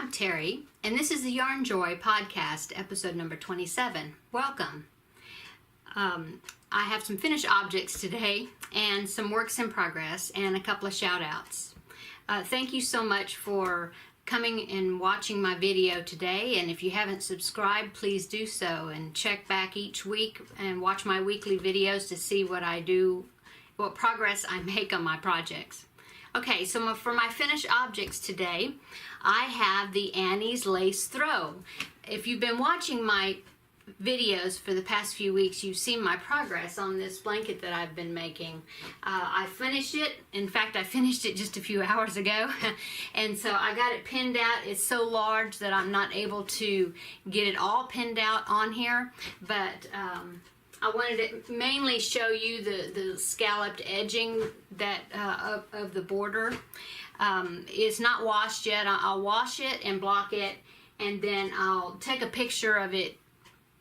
I'm Terry, and this is the Yarnjoy podcast, episode number 27. Welcome. I have some finished objects today, and some works in progress, and a couple of shout-outs. Thank you so much for coming and watching my video today, and if you haven't subscribed, please do so, and check back each week and watch my weekly videos to see what I do, what progress I make on my projects. Okay, so for my finished objects today, I have the Annie's Lace Throw. If you've been watching my videos for the past few weeks, you've seen my progress on this blanket that I've been making. I finished it. In fact, I finished it just a few hours ago. And so I got it pinned out. It's so large that I'm not able to get it all pinned out on here. But I wanted to mainly show you the scalloped edging that of the border. It's not washed yet. I'll wash it and block it, and then I'll take a picture of it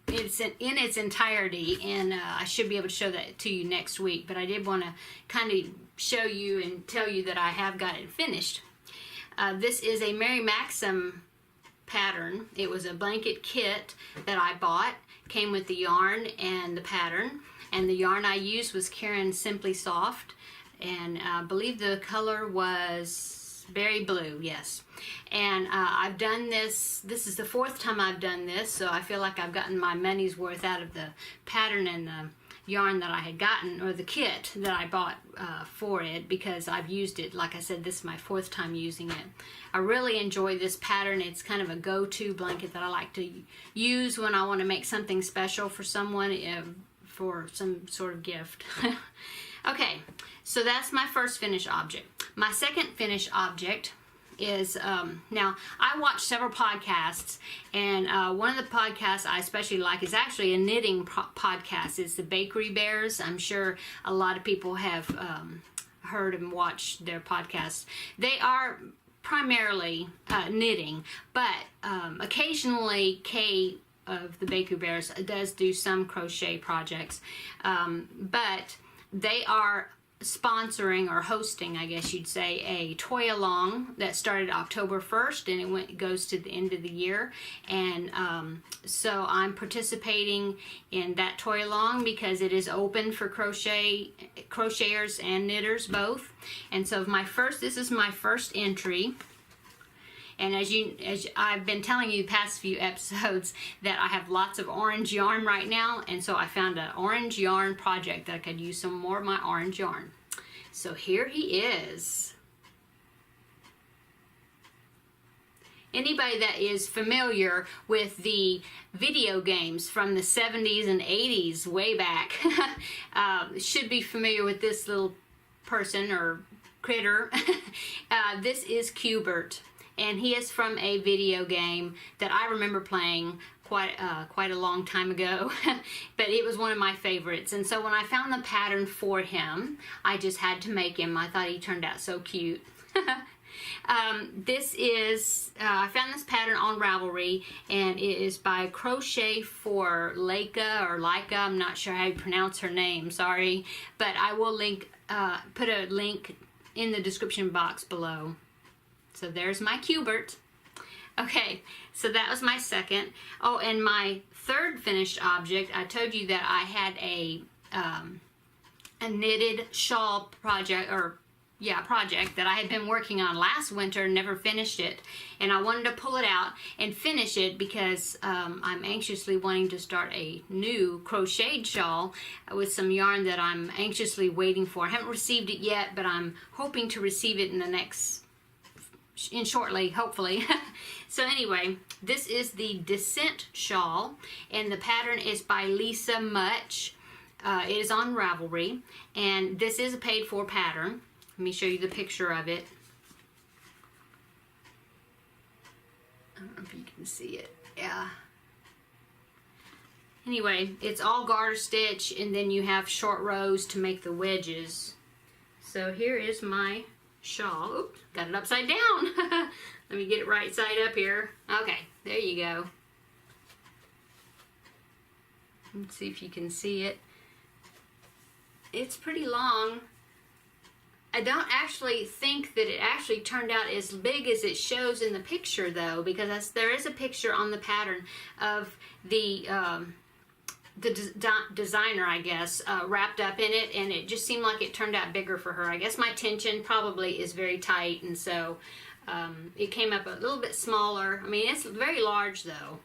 in its entirety, and I should be able to show that to you next week. But I did want to kind of show you and tell you that I have got it finished. This is a Mary Maxim pattern. It was a blanket kit that I bought. Came with the yarn and the pattern, and the yarn I used was Karen Simply Soft, and I believe the color was berry blue, yes. And I've done this is the fourth time I've done this, so I feel like I've gotten my money's worth out of the pattern and the yarn that I had gotten, or the kit that I bought for it, because I've used it. Like I said, this is my fourth time using it. I really enjoy this pattern. It's kind of a go-to blanket that I like to use when I want to make something special for someone, for some sort of gift. Okay, so that's my first finished object. My second finished object is, now I watch several podcasts, and one of the podcasts I especially like is actually a knitting podcast. It's the Bakery Bears. I'm sure a lot of people have heard and watched their podcasts. They are primarily knitting, but occasionally Kay of the Bakery Bears does do some crochet projects, but they are sponsoring, or hosting, I guess you'd say, a toy along that started October 1st, and it goes to the end of the year. And so I'm participating in that toy along because it is open for crocheters and knitters both. And so this is my first entry. And as I've been telling you the past few episodes, that I have lots of orange yarn right now, and so I found an orange yarn project that I could use some more of my orange yarn. So here he is. Anybody that is familiar with the video games from the 70s and 80s, way back, should be familiar with this little person or critter. This is Cubert. And he is from a video game that I remember playing quite a long time ago, but it was one of my favorites. And so when I found the pattern for him, I just had to make him. I thought he turned out so cute. This is, I found this pattern on Ravelry, and it is by Crochet for Leica, or Leica. I'm not sure how you pronounce her name, sorry. But I will put a link in the description box below. So there's my Cubert. Okay, so that was my second. Oh, and my third finished object, I told you that I had a knitted shawl project, project that I had been working on last winter, never finished it. And I wanted to pull it out and finish it because I'm anxiously wanting to start a new crocheted shawl with some yarn that I'm anxiously waiting for. I haven't received it yet, but I'm hoping to receive it shortly, hopefully. So anyway, this is the Descent shawl, and the pattern is by Lisa Much. It is on Ravelry, and this is a paid-for pattern. Let me show you the picture of it. I don't know if you can see it. Yeah. Anyway, it's all garter stitch, and then you have short rows to make the wedges. So here is my shawl. Oops, got it upside down. Let me get it right side up here. Okay, there you go. Let's see if you can see it. It's pretty long. I don't actually think that it actually turned out as big as it shows in the picture, though, because there is a picture on the pattern of the designer, I guess, wrapped up in it, and it just seemed like it turned out bigger for her. I guess my tension probably is very tight, and so it came up a little bit smaller. I mean, it's very large, though.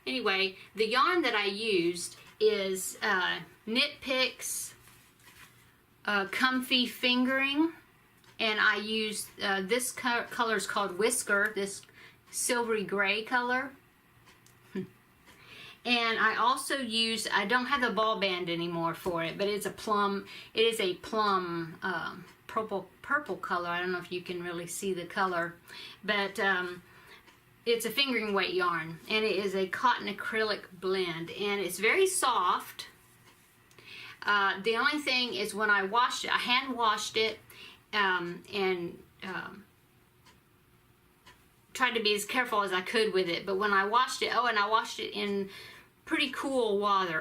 Anyway, the yarn that I used is Knit Picks Comfy Fingering, and I used this color is called Whisker, this silvery gray color. And I also used, I don't have the ball band anymore for it, but it is a plum purple color. I don't know if you can really see the color, but it's a fingering weight yarn, and it is a cotton acrylic blend, and it's very soft. The only thing is when I washed it, I hand washed it, and tried to be as careful as I could with it, but when I washed it, and I washed it in pretty cool water.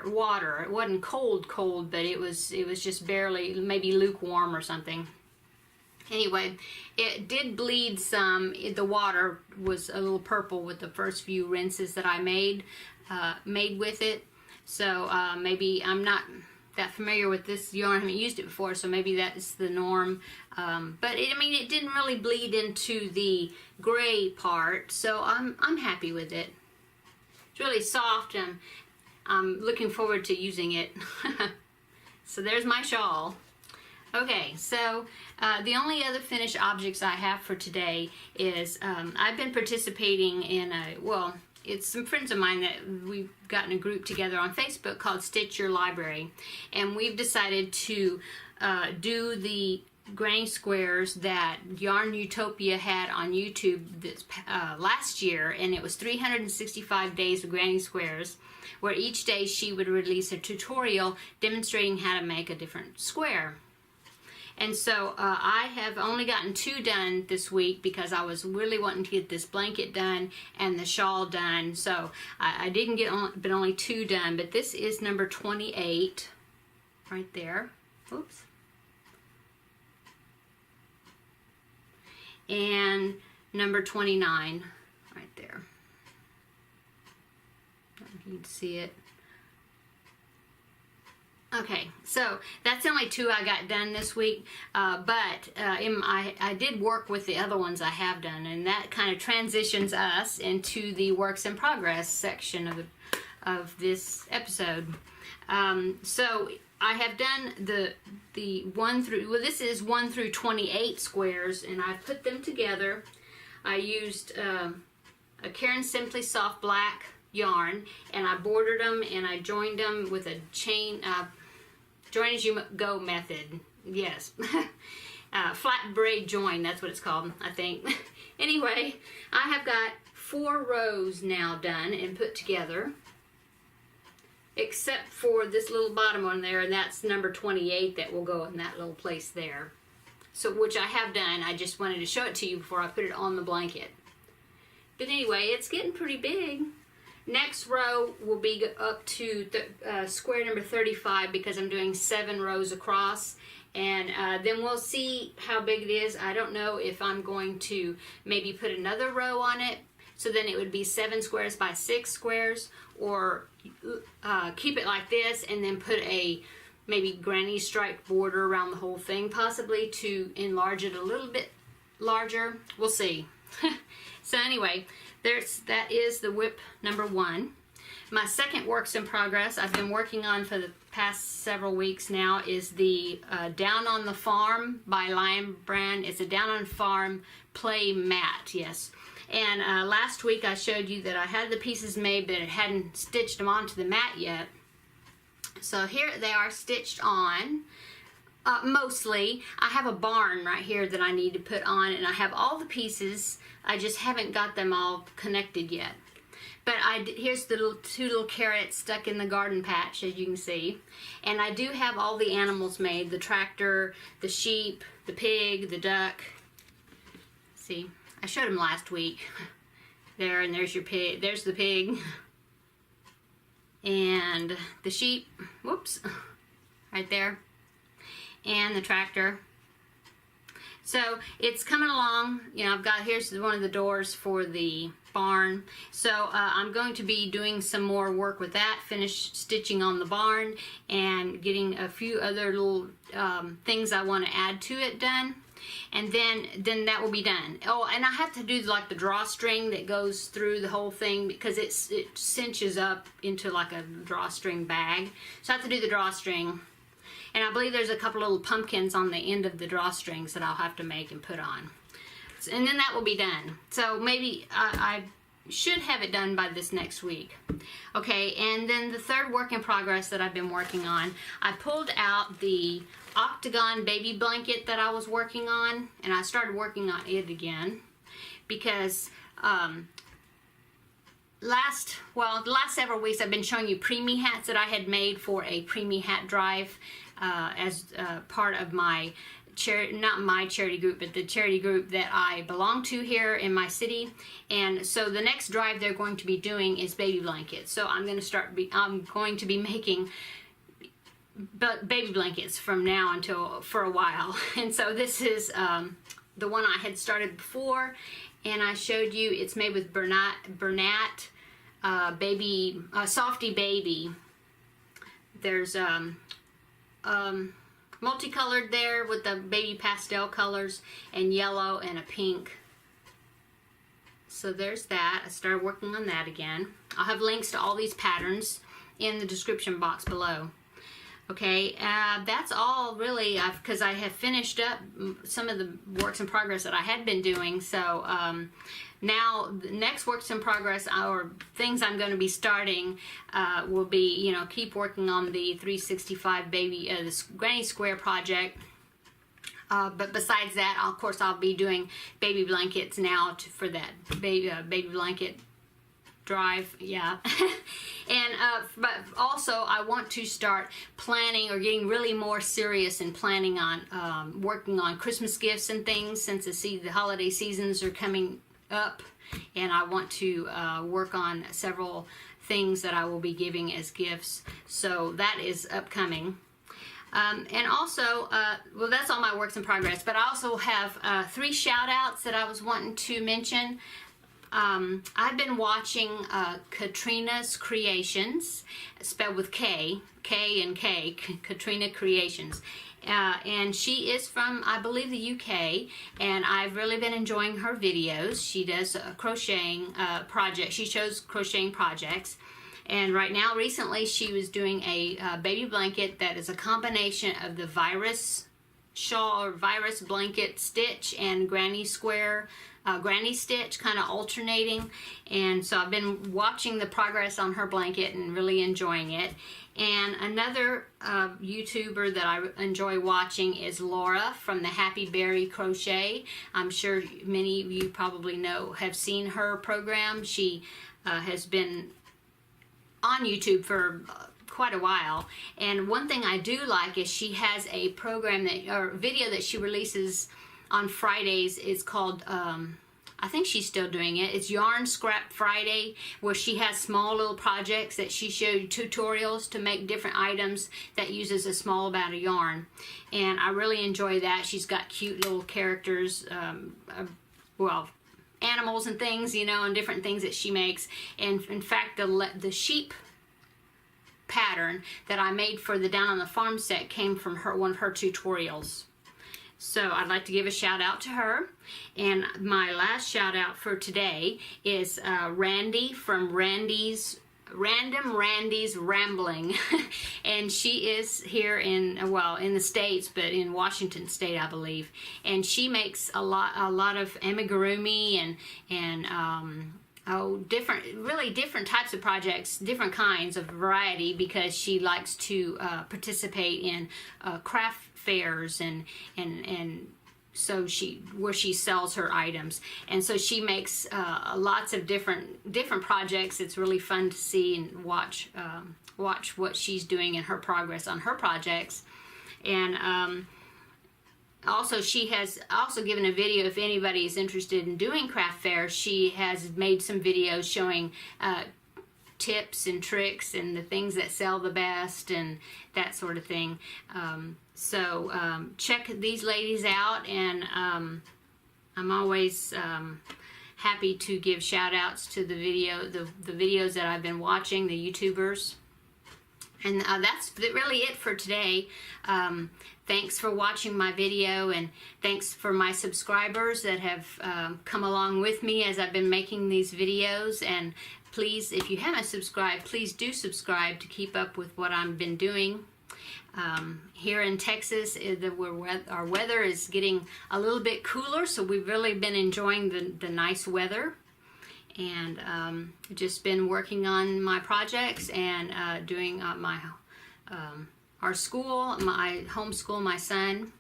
It wasn't cold, but it was just barely, maybe lukewarm or something. Anyway, it did bleed some. The water was a little purple with the first few rinses that I made with it. So maybe I'm not that familiar with this yarn. I haven't used it before, so maybe that's the norm. But it didn't really bleed into the gray part, so I'm happy with it. It's really soft, and I'm looking forward to using it. So there's my shawl. Okay, so the only other finished objects I have for today is I've been participating in it's some friends of mine that we've gotten a group together on Facebook called Stitch Your Library, and we've decided to do the granny squares that Yarn Utopia had on YouTube this last year, and it was 365 days of granny squares, where each day she would release a tutorial demonstrating how to make a different square. And so I have only gotten 2 done this week because I was really wanting to get this blanket done and the shawl done. So I didn't get but only 2 done. But this is number 28 right there. Oops. And number 29 right there. I don't know if you can see it. Okay, so that's the only 2 I got done this week, but I did work with the other ones I have done, and that kind of transitions us into the works in progress section of this episode. So I have done the 1 through, this is 1 through 28 squares, and I put them together. I used a Caron Simply Soft Black yarn, and I bordered them, and I joined them with a chain, join as you go method. Yes. Flat braid join, that's what it's called, I think. Anyway, I have got 4 rows now done and put together, except for this little bottom one there, and that's number 28 that will go in that little place there. So, which I have done. I just wanted to show it to you before I put it on the blanket. But anyway, it's getting pretty big. Next row will be up to square number 35 because I'm doing 7 rows across, and then we'll see how big it is. I don't know if I'm going to maybe put another row on it, so then it would be 7 squares by 6 squares, or keep it like this and then put a maybe granny striped border around the whole thing, possibly to enlarge it a little bit larger. We'll see. So anyway, that is the whip number 1. My second works in progress I've been working on for the past several weeks now is the Down on the Farm by Lion Brand. It's a Down on the Farm play mat, yes. And last week I showed you that I had the pieces made, but I hadn't stitched them onto the mat yet. So here they are stitched on. Mostly. I have a barn right here that I need to put on, and I have all the pieces. I just haven't got them all connected yet. But here's the 2 little carrots stuck in the garden patch, as you can see. And I do have all the animals made. The tractor, the sheep, the pig, the duck. See, I showed them last week. There, and there's your pig. There's the pig. And the sheep. Whoops. Right there. And the tractor. So it's coming along. You know, I've got, here's one of the doors for the barn. So I'm going to be doing some more work with that, finish stitching on the barn and getting a few other little things I want to add to it done. And then that will be done. Oh, and I have to do like the drawstring that goes through the whole thing because it cinches up into like a drawstring bag. So I have to do the drawstring. And I believe there's a couple little pumpkins on the end of the drawstrings that I'll have to make and put on. And then that will be done. So maybe I should have it done by this next week. Okay, and then the third work in progress that I've been working on, I pulled out the octagon baby blanket that I was working on, and I started working on it again because the last several weeks I've been showing you preemie hats that I had made for a preemie hat drive as part of my not my charity group, but the charity group that I belong to here in my city. And so the next drive they're going to be doing is baby blankets. So I'm going to be making baby blankets from now until for a while. And so this is the one I had started before, and I showed you it's made with Bernat baby Softy Baby. There's multicolored there with the baby pastel colors and yellow and a pink. So there's that. I started working on that again. I'll have links to all these patterns in the description box below. Okay, that's all really, because I have finished up some of the works in progress that I had been doing. So now the next works in progress or things I'm going to be starting will be, you know, keep working on the 365 baby, the Granny Square project. But besides that, of course, I'll be doing baby blankets now for that baby blanket drive, yeah. And but also I want to start planning or getting really more serious in planning on working on Christmas gifts and things, since the holiday seasons are coming up, and I want to work on several things that I will be giving as gifts. So that is upcoming. And also, well, that's all my works in progress, but I also have 3 shout outs that I was wanting to mention. I've been watching Katrina's Creations, spelled with K and K, Katrina Creations. And she is from, I believe, the UK, and I've really been enjoying her videos. She does a crocheting project. She shows crocheting projects. And right now, recently, she was doing a baby blanket that is a combination of the virus shawl or virus blanket stitch and granny square granny stitch, kind of alternating. And so I've been watching the progress on her blanket and really enjoying it. And another YouTuber that I enjoy watching is Laura from the Happy Berry Crochet. I'm sure many of you probably have seen her program. She has been on YouTube for quite a while, and one thing I do like is she has a program or video that she releases on Fridays. It's called I think she's still doing it. It's Yarn Scrap Friday, where she has small little projects that she showed tutorials to make different items that uses a small amount of yarn, and I really enjoy that. She's got cute little characters, well, animals and things, you know, and different things that she makes. And in fact, the sheep pattern that I made for the Down on the Farm set came from one of her tutorials. So I'd like to give a shout out to her. And my last shout out for today is Randy from Random Randy's Rambling. And she is here in the States, but in Washington State, I believe. And she makes a lot of amigurumi and different types of projects, different kinds of variety, because she likes to participate in craft fairs and so where she sells her items. And so she makes lots of different projects. It's really fun to see and watch what she's doing in her progress on her projects. And also, she has also given a video, if anybody is interested in doing craft fairs. She has made some videos showing tips and tricks and the things that sell the best and that sort of thing. So check these ladies out, and I'm always happy to give shout outs to the videos that I've been watching, the YouTubers. And that's really it for today. Thanks for watching my video, and thanks for my subscribers that have come along with me as I've been making these videos. And please, if you haven't subscribed, please do subscribe to keep up with what I've been doing. Here in Texas, our weather is getting a little bit cooler, so we've really been enjoying the nice weather. And just been working on my projects and doing our school, my homeschool my son,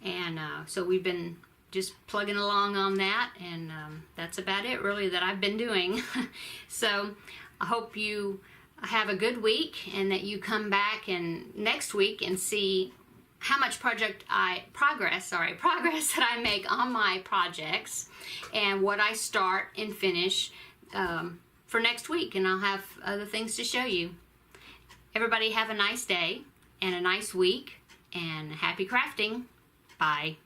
and so we've been just plugging along on that, and that's about it really that I've been doing. So I hope you have a good week, and that you come back and next week and see how much progress that I make on my projects, and what I start and finish for next week, and I'll have other things to show you. Everybody have a nice day and a nice week, and happy crafting. Bye.